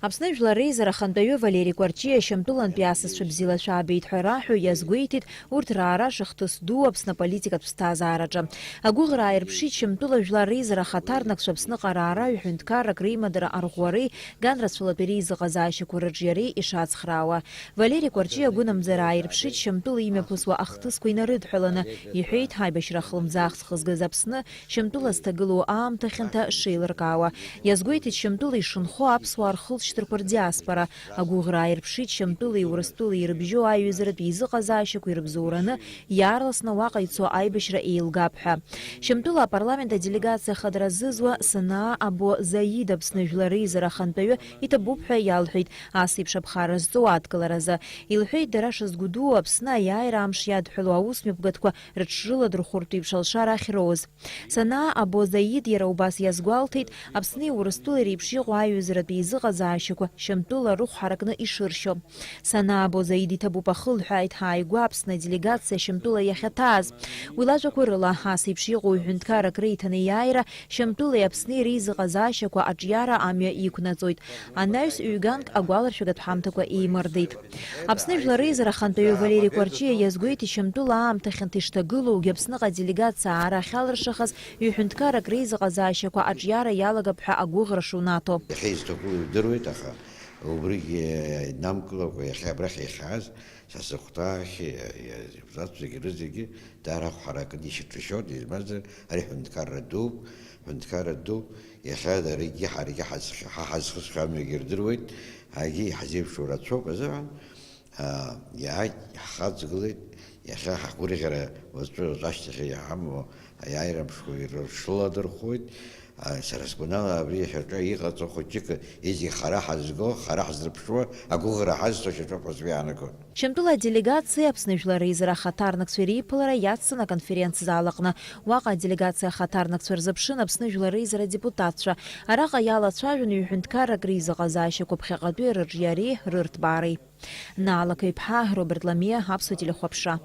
Аԥсны Жәлар Реизарахантәаҩы Валери Кәарҷиа шьамтәылантәи асасцәа бзиала абеит-ҳәа раҳәо иазгәеиҭеит урҭ раара шыхҭыс ду Аԥсны аполитикатә ԥсҭазаараҿы. Агәыӷра ааирԥшит Шьамтәыла Жәлар Реизара ахаҭарнакцәа Аԥсныҟа раара ҩ-ҳәынҭқаррак реимадара арӷәӷәареи ганрацәалатәи реизыҟазаашьақәа рыҿиареи ишацхраауа. Валери Кәарҷиа агәынамӡара ааирԥшит Шьамтәыла имҩаԥысуа ахҭысқәа инарыдҳәаланы, иҳәеит ҳаибашьра хлымӡаах зхызгаз Аԥсны Шьамтәыла зҭагылоу аамҭа хьанҭа шеилыркаауа. Иазгәеиҭеит Шьамтәыла ишынхо аԥсуаа рхылҵшьҭрақәа рдиаспора. Агәыӷра ааирԥшит Шьамтәылеи Урыстәылеи ирыбжьоу аиҩызаратә еизыҟазаашьақәа ирыбзоураны иаарласны уаҟа ицо аибашьра еилгап ҳәа. Шьамтәыла апарламент аделегациа хадара зызуа Санаа Або Заид Аԥсны Жәлар Реизара ахантәаҩы иҭабуп ҳәа иалҳәеит ас еиԥш аԥхара зҵоу адкыларазы. Илҳәеит дара шазгәыду Аԥсны аиааира амш иадҳәало аусмҩаԥгатәқәа рыҽрыладырхәыртә еиԥш алшара ахьроуз. Санаа Або Заид иара убас иазгәалҭеит Аԥсни Урыстәылеи реиԥш иҟоу аиҩызаратә еизыҟазаашьақәа Шьамтәыла рыхә ҳаракны ишыршьо. Санаа Або Заид иҭабуп ахылҳәааит ҳааигәа Аԥсны аделегациа Шьамтәыла иахьаҭааз. Уи лажәақәа рыла ас еиԥш иҟоу ҩ-ҳәынҭқаррак реиҭаны иааира Шьамтәылеи Аԥсни реизыҟазаашьақәа аҿиара амҩа иқәнаҵоит. Анаҩс ҩ-ганк агәаларшәагатә ҳамҭақәа еимырдеит. Аԥсны Жәлар Реизара ахантәаҩы Валери Кәарҷиа иазгәеиҭеит Шьамтәыла аамҭа хьанҭа ишҭагылоугьы Аԥсныҟа аделегациа аара ахьалыршахаз ҩ-ҳәынҭқаррак реизыҟазаашьақәа аҿиара иалагап ҳәа агәыӷра шунаҭо. Убригьы намкылакәа иахьа абрахь иахьааз са сыхәҭаахь зегьы рызегьы дарахә ҳаракны ишьаҿашьоит, избанзар ари ҳәынҭқарра дуп, ҳәынҭқарра дуп, иахьа даргьы ҳаргьы ҳазхысхьоу амҩагьы ирдыруеит, ҳаргьы иҳазеиԥшу рацәоуп азыҳәан иааит, ҳхаҵгылеит, иахьа ҳгәырӷьара уаҵәы ашьҭахь иҳамоу аиааира мшқәа ирыҽрыладырхәуеит. Сара сгәанала абри ашьаҿа иҟаҵо хәыҷык изегьы хара ҳазго, хара ҳазрыԥшуа, агәыӷра ҳазҭо шьаҿақәа сҩаанагон. Шьамтәыла аделегациа Аԥсны Жәлар Реизара ахаҭарнакцәа реиԥылара иацын аконференц-зал аҟны. Уаҟа аделегациа ахаҭарнакцәа рзыԥшын Аԥсны Жәлар Реизара депутатцәа. Араҟа иалацәажәон ҩ-ҳәынҭқаррак реизыҟазаашьақәа ԥхьаҟатәи рыҿиареи рырҭбаареи. Наала Каиԥҳа, Роберт Ламиа, Аԥсуа телехәаԥшра.